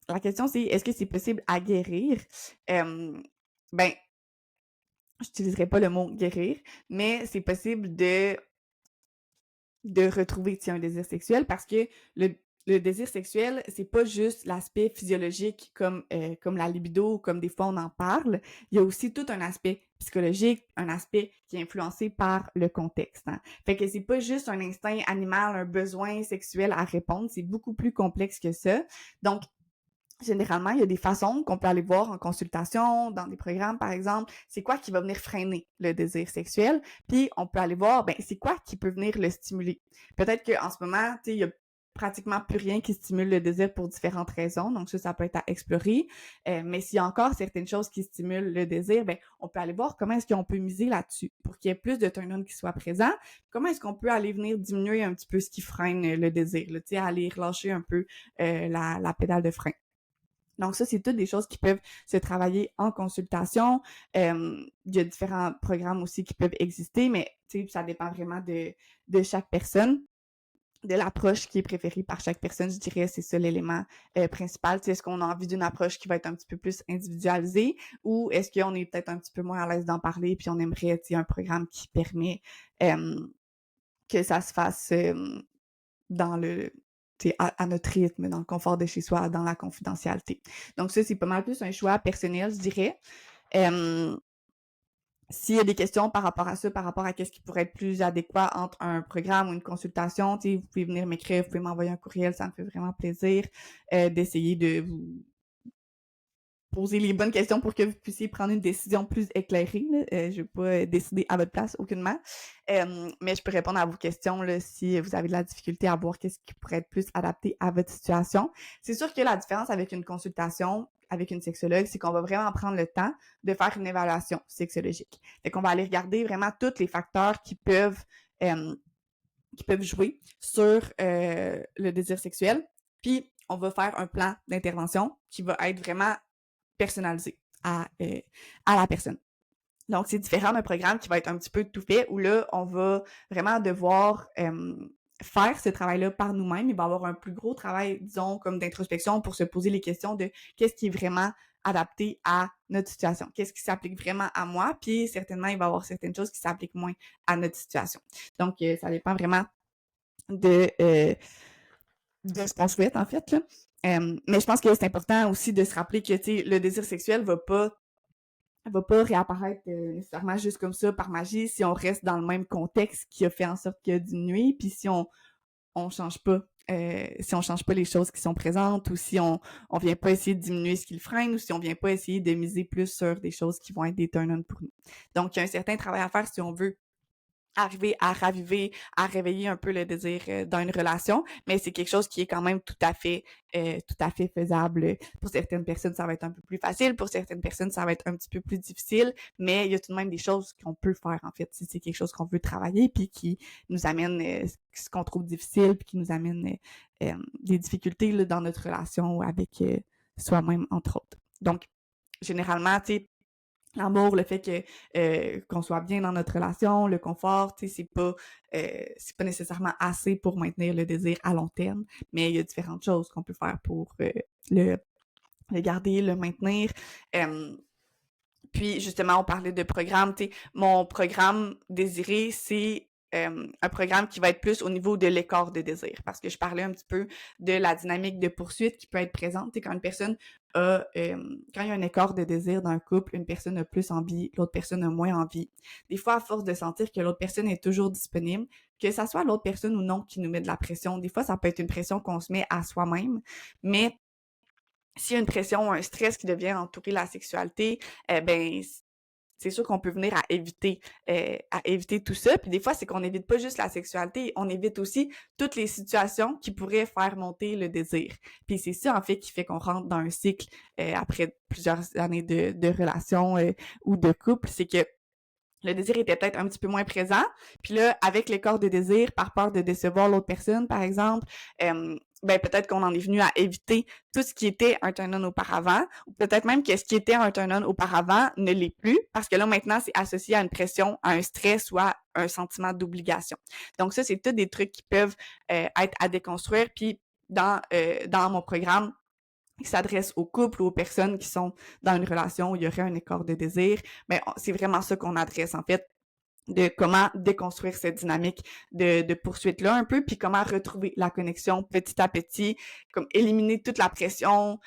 la question, c'est est-ce que c'est possible à guérir? Ben, j'utiliserai pas le mot guérir, mais c'est possible de retrouver un désir sexuel parce que le désir sexuel, c'est pas juste l'aspect physiologique comme la libido, comme des fois on en parle. Il y a aussi tout un aspect psychologique, un aspect qui est influencé par le contexte. Hein. Fait que c'est pas juste un instinct animal, un besoin sexuel à répondre, c'est beaucoup plus complexe que ça. Donc, généralement, il y a des façons qu'on peut aller voir en consultation, dans des programmes, par exemple. C'est quoi qui va venir freiner le désir sexuel? Puis, on peut aller voir, ben, c'est quoi qui peut venir le stimuler? Peut-être qu'en ce moment, tu sais, il y a pratiquement plus rien qui stimule le désir pour différentes raisons. Donc ça peut être à explorer. Mais s'il y a encore certaines choses qui stimulent le désir, ben on peut aller voir comment est-ce qu'on peut miser là-dessus pour qu'il y ait plus de turn-on qui soit présent. Comment est-ce qu'on peut aller venir diminuer un petit peu ce qui freine le désir, tu sais, aller relâcher un peu la pédale de frein. Donc ça, c'est toutes des choses qui peuvent se travailler en consultation. Il y a différents programmes aussi qui peuvent exister, mais ça dépend vraiment de chaque personne, de l'approche qui est préférée par chaque personne. Je dirais c'est ça l'élément principal. Est-ce qu'on a envie d'une approche qui va être un petit peu plus individualisée ou est-ce qu'on est peut-être un petit peu moins à l'aise d'en parler puis on aimerait un programme qui permet que ça se fasse dans le à notre rythme, dans le confort de chez soi, dans la confidentialité. Donc ça, c'est pas mal plus un choix personnel, je dirais. S'il y a des questions par rapport à ça, par rapport à qu'est-ce qui pourrait être plus adéquat entre un programme ou une consultation, vous pouvez venir m'écrire, vous pouvez m'envoyer un courriel, ça me fait vraiment plaisir d'essayer de vous poser les bonnes questions pour que vous puissiez prendre une décision plus éclairée. Je ne vais pas décider à votre place aucunement, mais je peux répondre à vos questions là, si vous avez de la difficulté à voir qu'est-ce qui pourrait être plus adapté à votre situation. C'est sûr que la différence avec une consultation, avec une sexologue, c'est qu'on va vraiment prendre le temps de faire une évaluation sexologique. Fait qu'on va aller regarder vraiment tous les facteurs qui peuvent jouer sur le désir sexuel, puis on va faire un plan d'intervention qui va être vraiment personnalisé à la personne. Donc, c'est différent d'un programme qui va être un petit peu tout fait, où là, on va vraiment devoir faire ce travail-là par nous-mêmes. Il va y avoir un plus gros travail, disons, comme d'introspection pour se poser les questions de qu'est-ce qui est vraiment adapté à notre situation, qu'est-ce qui s'applique vraiment à moi, puis certainement, il va y avoir certaines choses qui s'appliquent moins à notre situation. Donc, ça dépend vraiment de ce qu'on souhaite, en fait, là. Mais je pense que c'est important aussi de se rappeler que, le désir sexuel va pas réapparaître nécessairement juste comme ça par magie si on reste dans le même contexte qui a fait en sorte qu'il a diminué, puis si on change pas les choses qui sont présentes ou si on vient pas essayer de diminuer ce qui le freine ou si on vient pas essayer de miser plus sur des choses qui vont être des turn-on pour nous. Donc, il y a un certain travail à faire si on veut arriver à raviver, à réveiller un peu le désir dans une relation, mais c'est quelque chose qui est quand même tout à fait faisable. Pour certaines personnes, ça va être un peu plus facile, pour certaines personnes, ça va être un petit peu plus difficile, mais il y a tout de même des choses qu'on peut faire, en fait, si c'est quelque chose qu'on veut travailler, puis qui nous amène ce qu'on trouve difficile, puis qui nous amène des difficultés là, dans notre relation avec soi-même, entre autres. Donc, généralement, tu sais, l'amour, le fait que qu'on soit bien dans notre relation, le confort, tu sais, c'est pas nécessairement assez pour maintenir le désir à long terme, mais il y a différentes choses qu'on peut faire pour le garder, le maintenir. Puis justement, on parlait de programme, tu sais, mon programme désiré, c'est un programme qui va être plus au niveau de l'écart de désir, parce que je parlais un petit peu de la dynamique de poursuite qui peut être présente. Tu sais, quand une personne quand il y a un écart de désir dans un couple, une personne a plus envie, l'autre personne a moins envie. Des fois, à force de sentir que l'autre personne est toujours disponible, que ça soit l'autre personne ou non qui nous met de la pression, des fois, ça peut être une pression qu'on se met à soi-même, mais s'il y a une pression ou un stress qui devient entourer la sexualité, ben c'est sûr qu'on peut venir à éviter tout ça. Puis des fois, c'est qu'on évite pas juste la sexualité, on évite aussi toutes les situations qui pourraient faire monter le désir. Puis c'est ça, en fait, qui fait qu'on rentre dans un cycle après plusieurs années de relation ou de couple, c'est que le désir était peut-être un petit peu moins présent. Puis là, avec l'écart de désir, par peur de décevoir l'autre personne, par exemple, ben peut-être qu'on en est venu à éviter tout ce qui était un turn-on auparavant, ou peut-être même que ce qui était un turn-on auparavant ne l'est plus, parce que là, maintenant, c'est associé à une pression, à un stress ou à un sentiment d'obligation. Donc ça, c'est tous des trucs qui peuvent être à déconstruire. Puis dans mon programme, qui s'adresse aux couples ou aux personnes qui sont dans une relation où il y aurait un écart de désir, mais c'est vraiment ça qu'on adresse, en fait, de comment déconstruire cette dynamique de poursuite-là un peu, puis comment retrouver la connexion petit à petit, comme éliminer toute la pression,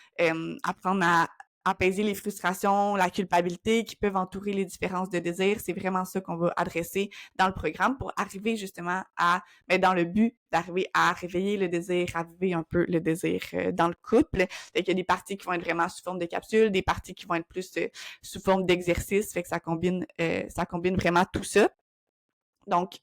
apprendre à apaiser les frustrations, la culpabilité qui peuvent entourer les différences de désir. C'est vraiment ça qu'on va adresser dans le programme pour arriver justement dans le but d'arriver à réveiller le désir, raviver un peu le désir dans le couple. Fait qu'il y a des parties qui vont être vraiment sous forme de capsules, des parties qui vont être plus sous forme d'exercice, fait que ça combine vraiment tout ça. Donc,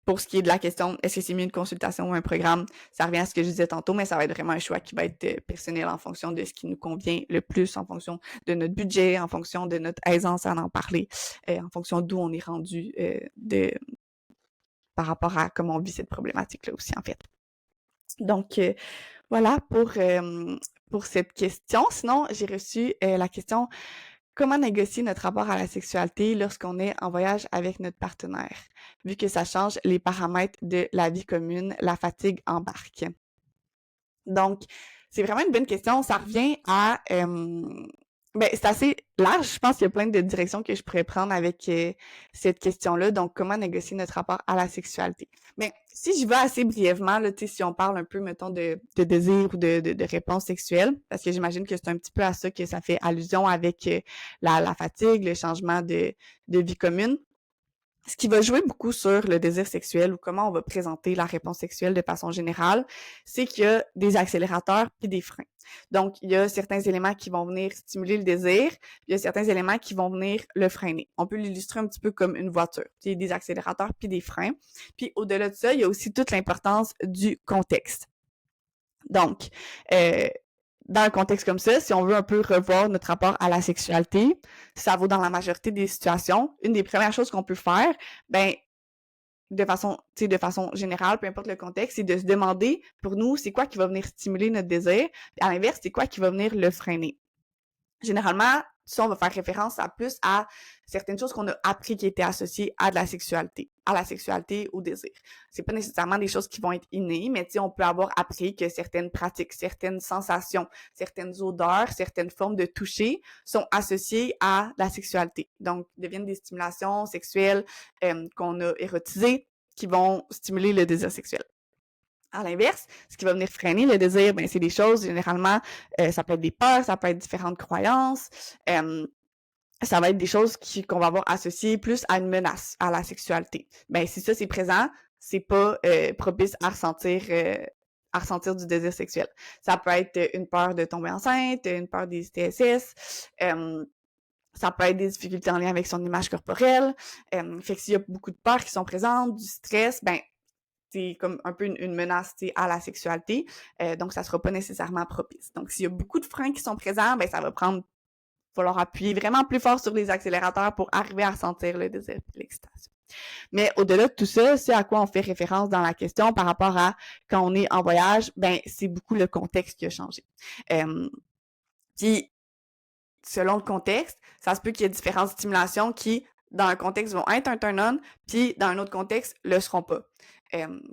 pour ce qui est de la question, est-ce que c'est mieux une consultation ou un programme, ça revient à ce que je disais tantôt, mais ça va être vraiment un choix qui va être personnel en fonction de ce qui nous convient le plus, en fonction de notre budget, en fonction de notre aisance à en parler, en fonction d'où on est rendu par rapport à comment on vit cette problématique-là aussi, en fait. Donc, voilà pour cette question. Sinon, j'ai reçu la question: comment négocier notre rapport à la sexualité lorsqu'on est en voyage avec notre partenaire, vu que ça change les paramètres de la vie commune, la fatigue embarque? Donc, c'est vraiment une bonne question. Ça revient à... ben, c'est assez large. Je pense qu'il y a plein de directions que je pourrais prendre avec cette question-là. Donc, comment négocier notre rapport à la sexualité? Mais si je vais assez brièvement, là, si on parle un peu, mettons, de désir ou de réponse sexuelle, parce que j'imagine que c'est un petit peu à ça que ça fait allusion avec la fatigue, le changement de vie commune. Ce qui va jouer beaucoup sur le désir sexuel ou comment on va présenter la réponse sexuelle de façon générale, c'est qu'il y a des accélérateurs puis des freins. Donc, il y a certains éléments qui vont venir stimuler le désir, puis il y a certains éléments qui vont venir le freiner. On peut l'illustrer un petit peu comme une voiture. Il y a des accélérateurs puis des freins. Puis au-delà de ça, il y a aussi toute l'importance du contexte. Donc, dans un contexte comme ça, si on veut un peu revoir notre rapport à la sexualité, ça vaut dans la majorité des situations. Une des premières choses qu'on peut faire, ben, de façon générale, peu importe le contexte, c'est de se demander, pour nous, c'est quoi qui va venir stimuler notre désir, puis à l'inverse, c'est quoi qui va venir le freiner. Généralement, ça, on va faire référence à certaines choses qu'on a appris qui étaient associées à la sexualité, au désir. C'est pas nécessairement des choses qui vont être innées, mais on peut avoir appris que certaines pratiques, certaines sensations, certaines odeurs, certaines formes de toucher sont associées à la sexualité. Donc, deviennent des stimulations sexuelles qu'on a érotisées qui vont stimuler le désir sexuel. À l'inverse, ce qui va venir freiner le désir, ben c'est des choses, généralement, ça peut être des peurs, ça peut être différentes croyances, ça va être des choses qu'on va avoir associées plus à une menace, à la sexualité. Ben si ça c'est présent, c'est pas propice à ressentir du désir sexuel. Ça peut être une peur de tomber enceinte, une peur des TSS, ça peut être des difficultés en lien avec son image corporelle. Fait que s'il y a beaucoup de peurs qui sont présentes, du stress, ben c'est comme un peu une menace à la sexualité, donc ça sera pas nécessairement propice. Donc s'il y a beaucoup de freins qui sont présents, ben ça va falloir appuyer vraiment plus fort sur les accélérateurs pour arriver à ressentir le désir et l'excitation. Mais au-delà de tout ça, c'est à quoi on fait référence dans la question par rapport à quand on est en voyage, ben c'est beaucoup le contexte qui a changé. Puis selon le contexte, ça se peut qu'il y ait différentes stimulations qui, dans un contexte, vont être un turn-on, puis dans un autre contexte, le seront pas.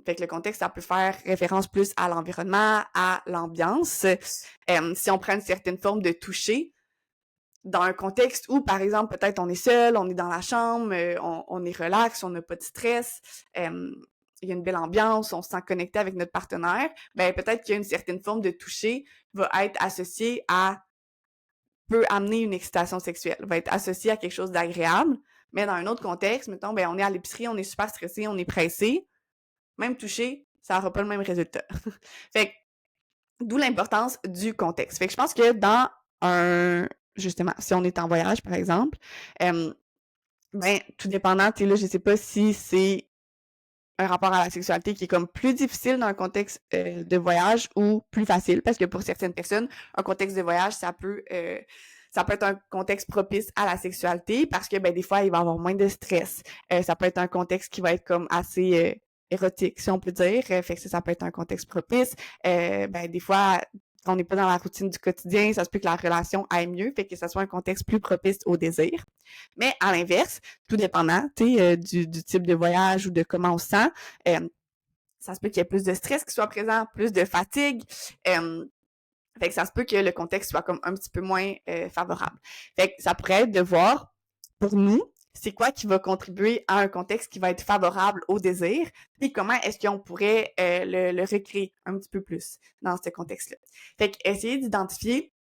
Fait que le contexte, ça peut faire référence plus à l'environnement, à l'ambiance. Si on prend une certaine forme de toucher, dans un contexte où, par exemple, peut-être on est seul, on est dans la chambre, on est relax, on n'a pas de stress, il y a une belle ambiance, on se sent connecté avec notre partenaire, ben peut-être qu'il y a une certaine forme de toucher va être associée peut amener une excitation sexuelle, va être associée à quelque chose d'agréable, mais dans un autre contexte, mettons, ben on est à l'épicerie, on est super stressé, on est pressé, même toucher, ça n'aura pas le même résultat. Fait que, d'où l'importance du contexte. Fait que je pense que justement, si on est en voyage, par exemple, ben, tout dépendant, tu sais, là, je sais pas si c'est un rapport à la sexualité qui est comme plus difficile dans un contexte de voyage ou plus facile, parce que pour certaines personnes, un contexte de voyage, ça peut être un contexte propice à la sexualité parce que ben des fois il va y avoir moins de stress. Ça peut être un contexte qui va être comme assez érotique, si on peut dire. Fait que ça peut être un contexte propice. Ben des fois quand on n'est pas dans la routine du quotidien, ça se peut que la relation aille mieux, fait que ça soit un contexte plus propice au désir. Mais à l'inverse, tout dépendant, du type de voyage ou de comment on se sent, ça se peut qu'il y ait plus de stress qui soit présent, plus de fatigue. Fait que ça se peut que le contexte soit comme un petit peu moins favorable. Fait que ça pourrait être de voir, pour nous, c'est quoi qui va contribuer à un contexte qui va être favorable au désir, puis comment est-ce qu'on pourrait le recréer un petit peu plus dans ce contexte-là. Fait que essayer d'identifier,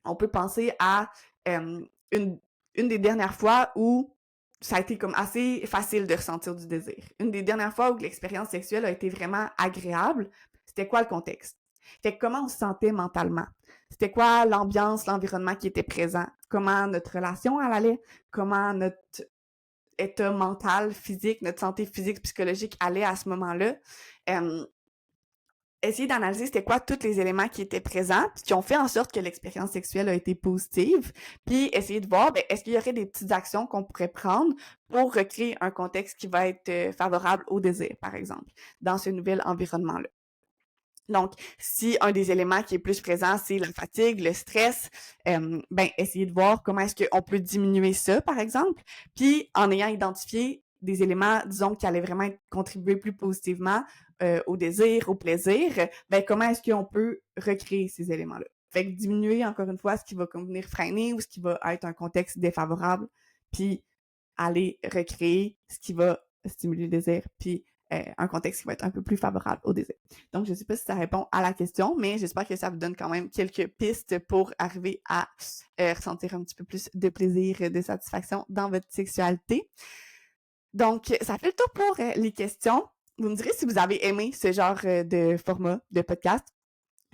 on peut penser à une des dernières fois où ça a été comme assez facile de ressentir du désir. Une des dernières fois où l'expérience sexuelle a été vraiment agréable, c'était quoi le contexte? Fait que comment on se sentait mentalement? C'était quoi l'ambiance, l'environnement qui était présent? Comment notre relation elle allait? Comment état mental, physique, notre santé physique, psychologique allait à ce moment-là. Essayer d'analyser c'était quoi tous les éléments qui étaient présents, puis qui ont fait en sorte que l'expérience sexuelle a été positive, puis essayer de voir, est-ce qu'il y aurait des petites actions qu'on pourrait prendre pour recréer un contexte qui va être favorable au désir, par exemple, dans ce nouvel environnement-là. Donc, si un des éléments qui est plus présent, c'est la fatigue, le stress, essayer de voir comment est-ce qu'on peut diminuer ça, par exemple, puis en ayant identifié des éléments, disons, qui allaient vraiment contribuer plus positivement au désir, au plaisir, comment est-ce qu'on peut recréer ces éléments-là? Fait que diminuer, encore une fois, ce qui va venir freiner ou ce qui va être un contexte défavorable, puis aller recréer ce qui va stimuler le désir, puis un contexte qui va être un peu plus favorable au désir. Donc, je ne sais pas si ça répond à la question, mais j'espère que ça vous donne quand même quelques pistes pour arriver à ressentir un petit peu plus de plaisir, de satisfaction dans votre sexualité. Donc, ça fait le tour pour les questions. Vous me direz si vous avez aimé ce genre de format de podcast.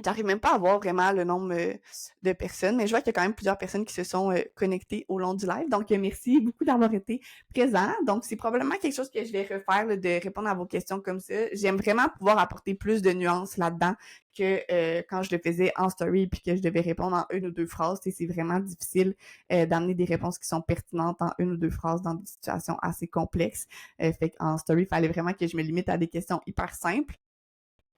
J'arrive même pas à voir vraiment le nombre de personnes, mais je vois qu'il y a quand même plusieurs personnes qui se sont connectées au long du live. Donc, merci beaucoup d'avoir été présents. Donc, c'est probablement quelque chose que je vais refaire, là, de répondre à vos questions comme ça. J'aime vraiment pouvoir apporter plus de nuances là-dedans que quand je le faisais en story puis que je devais répondre en une ou deux phrases. Et c'est vraiment difficile d'amener des réponses qui sont pertinentes en une ou deux phrases dans des situations assez complexes. Fait qu'en story, il fallait vraiment que je me limite à des questions hyper simples.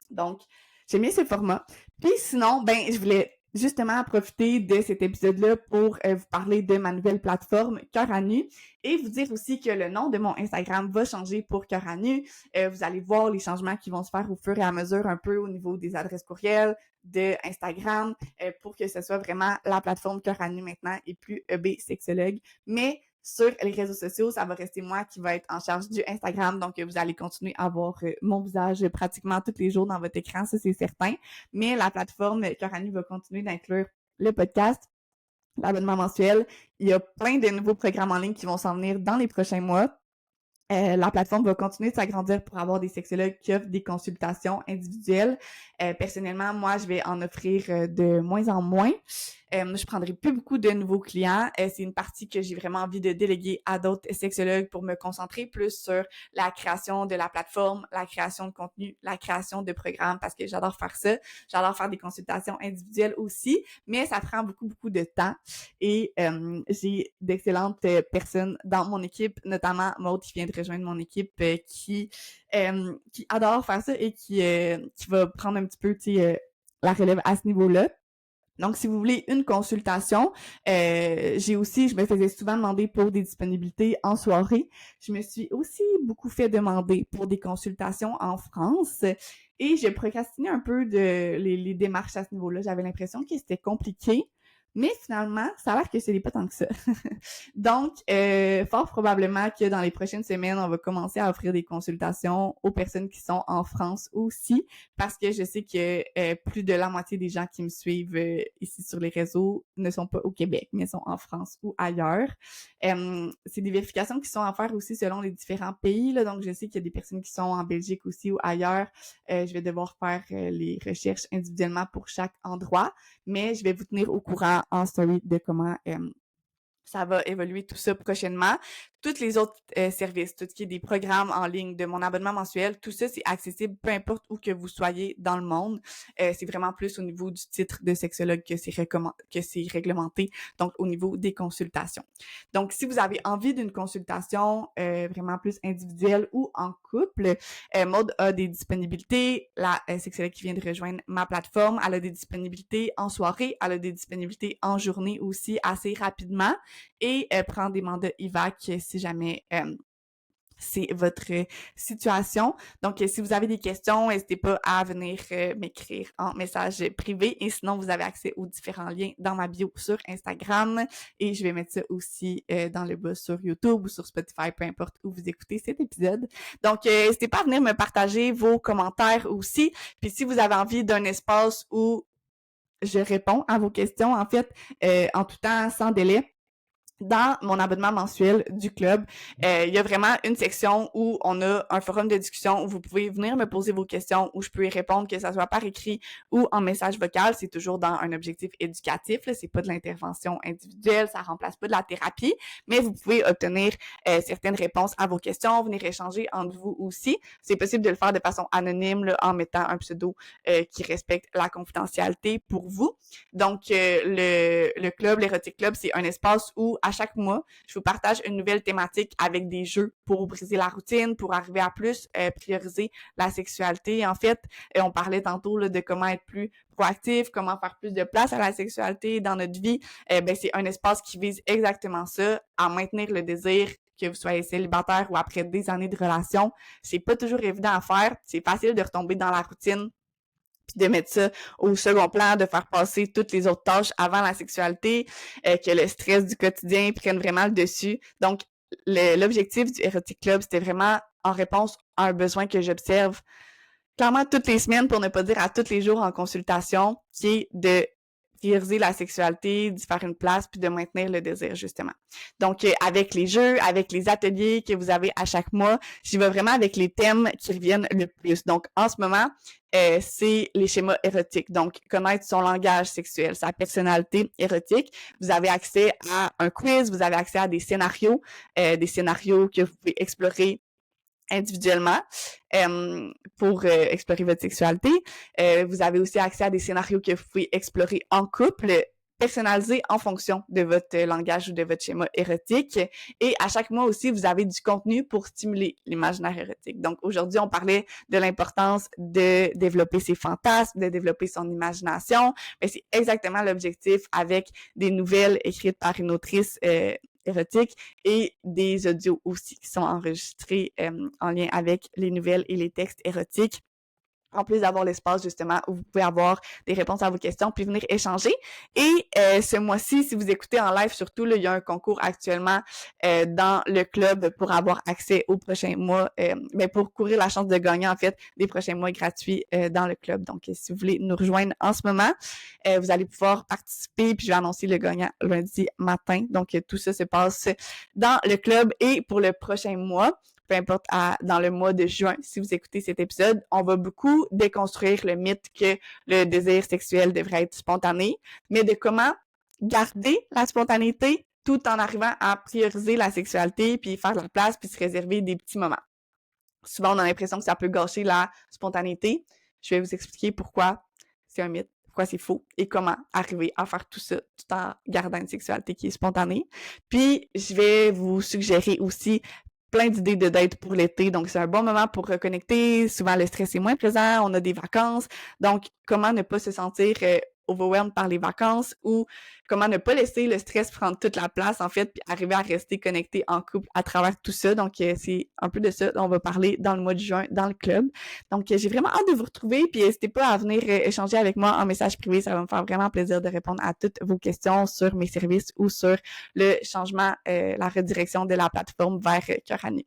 Donc, j'aime bien ce format. Puis sinon, je voulais justement profiter de cet épisode-là pour vous parler de ma nouvelle plateforme Cœur à nu et vous dire aussi que le nom de mon Instagram va changer pour Cœur à nu. Vous allez voir les changements qui vont se faire au fur et à mesure un peu au niveau des adresses courriels, de Instagram, pour que ce soit vraiment la plateforme Cœur à nu maintenant et plus EB Sexologue. Mais sur les réseaux sociaux, ça va rester moi qui va être en charge du Instagram. Donc, vous allez continuer à voir mon visage pratiquement tous les jours dans votre écran, ça c'est certain. Mais la plateforme Cœur à nu va continuer d'inclure le podcast, l'abonnement mensuel. Il y a plein de nouveaux programmes en ligne qui vont s'en venir dans les prochains mois. La plateforme va continuer de s'agrandir pour avoir des sexologues qui offrent des consultations individuelles. Personnellement, moi, je vais en offrir de moins en moins. Je prendrai plus beaucoup de nouveaux clients. C'est une partie que j'ai vraiment envie de déléguer à d'autres sexologues pour me concentrer plus sur la création de la plateforme, la création de contenu, la création de programmes parce que j'adore faire ça. J'adore faire des consultations individuelles aussi, mais ça prend beaucoup, beaucoup de temps. Et j'ai d'excellentes personnes dans mon équipe, notamment Maud qui vient de rejoindre mon équipe qui adore faire ça et qui va prendre un petit peu la relève à ce niveau-là. Donc, si vous voulez une consultation, je me faisais souvent demander pour des disponibilités en soirée. Je me suis aussi beaucoup fait demander pour des consultations en France et j'ai procrastiné un peu les démarches à ce niveau-là. J'avais l'impression que c'était compliqué. Mais finalement, ça a l'air que ce n'est pas tant que ça. Donc, fort probablement que dans les prochaines semaines, on va commencer à offrir des consultations aux personnes qui sont en France aussi, parce que je sais que plus de la moitié des gens qui me suivent ici sur les réseaux ne sont pas au Québec, mais sont en France ou ailleurs. C'est des vérifications qui sont à faire aussi selon les différents pays, là, donc je sais qu'il y a des personnes qui sont en Belgique aussi ou ailleurs. Je vais devoir faire les recherches individuellement pour chaque endroit, mais je vais vous tenir au courant en story de comment ça va évoluer tout ça prochainement. Tous les autres services, tout ce qui est des programmes en ligne, de mon abonnement mensuel, tout ça, c'est accessible peu importe où que vous soyez dans le monde. C'est vraiment plus au niveau du titre de sexologue que c'est réglementé, donc au niveau des consultations. Donc, si vous avez envie d'une consultation vraiment plus individuelle ou en couple, Maud a des disponibilités. La sexologue qui vient de rejoindre ma plateforme, elle a des disponibilités en soirée, elle a des disponibilités en journée aussi assez rapidement et prend des mandats IVAC si jamais c'est votre situation. Donc, si vous avez des questions, n'hésitez pas à venir m'écrire en message privé et sinon, vous avez accès aux différents liens dans ma bio sur Instagram et je vais mettre ça aussi dans le bas sur YouTube ou sur Spotify, peu importe où vous écoutez cet épisode. Donc, n'hésitez pas à venir me partager vos commentaires aussi. Puis, si vous avez envie d'un espace où je réponds à vos questions, en fait, en tout temps, sans délai, Dans mon abonnement mensuel du club, il y a vraiment une section où on a un forum de discussion où vous pouvez venir me poser vos questions, où je peux y répondre, que ça soit par écrit ou en message vocal. C'est toujours dans un objectif éducatif, là. C'est pas de l'intervention individuelle, ça remplace pas de la thérapie, mais vous pouvez obtenir certaines réponses à vos questions, venir échanger entre vous aussi. C'est possible de le faire de façon anonyme, là, en mettant un pseudo qui respecte la confidentialité pour vous. Donc, le club, l'Érotique Club, c'est un espace où, à chaque mois, je vous partage une nouvelle thématique avec des jeux pour briser la routine, pour arriver à plus prioriser la sexualité. En fait, on parlait tantôt là, de comment être plus proactif, comment faire plus de place à la sexualité dans notre vie. Ben, c'est un espace qui vise exactement ça, à maintenir le désir, que vous soyez célibataire ou après des années de relation. C'est pas toujours évident à faire. C'est facile de retomber dans la routine puis de mettre ça au second plan, de faire passer toutes les autres tâches avant la sexualité, que le stress du quotidien prenne vraiment le dessus. Donc, l'objectif du Erotic Club, c'était vraiment en réponse à un besoin que j'observe clairement toutes les semaines, pour ne pas dire à tous les jours en consultation, qui est de prioriser la sexualité, d'y faire une place, puis de maintenir le désir, justement. Donc, avec les jeux, avec les ateliers que vous avez à chaque mois, j'y vais vraiment avec les thèmes qui reviennent le plus. Donc, en ce moment, c'est les schémas érotiques. Donc, connaître son langage sexuel, sa personnalité érotique. Vous avez accès à un quiz, vous avez accès à des scénarios que vous pouvez explorer individuellement pour explorer votre sexualité. Vous avez aussi accès à des scénarios que vous pouvez explorer en couple, personnalisés en fonction de votre langage ou de votre schéma érotique. Et à chaque mois aussi, vous avez du contenu pour stimuler l'imaginaire érotique. Donc aujourd'hui, on parlait de l'importance de développer ses fantasmes, de développer son imagination. Mais c'est exactement l'objectif avec des nouvelles écrites par une autrice érotique et des audios aussi qui sont enregistrés en lien avec les nouvelles et les textes érotiques. En plus d'avoir l'espace justement où vous pouvez avoir des réponses à vos questions puis venir échanger. Et ce mois-ci, si vous écoutez en live surtout, là, il y a un concours actuellement dans le club pour avoir accès aux prochains mois, mais pour courir la chance de gagner en fait des prochains mois gratuits dans le club. Donc, si vous voulez nous rejoindre en ce moment, vous allez pouvoir participer puis je vais annoncer le gagnant lundi matin. Donc, tout ça se passe dans le club et pour le prochain mois, peu importe dans le mois de juin, si vous écoutez cet épisode, on va beaucoup déconstruire le mythe que le désir sexuel devrait être spontané, mais de comment garder la spontanéité tout en arrivant à prioriser la sexualité, puis faire de la place, puis se réserver des petits moments. Souvent, on a l'impression que ça peut gâcher la spontanéité. Je vais vous expliquer pourquoi c'est un mythe, pourquoi c'est faux et comment arriver à faire tout ça tout en gardant une sexualité qui est spontanée. Puis, je vais vous suggérer aussi plein d'idées de dates pour l'été. Donc, c'est un bon moment pour reconnecter. Souvent, le stress est moins présent. On a des vacances. Donc, comment ne pas se sentir overwhelmed par les vacances ou comment ne pas laisser le stress prendre toute la place, en fait, puis arriver à rester connecté en couple à travers tout ça. Donc, c'est un peu de ça dont on va parler dans le mois de juin dans le club. Donc, j'ai vraiment hâte de vous retrouver. Puis, n'hésitez pas à venir échanger avec moi en message privé. Ça va me faire vraiment plaisir de répondre à toutes vos questions sur mes services ou sur le changement, la redirection de la plateforme vers Cœur à Nu.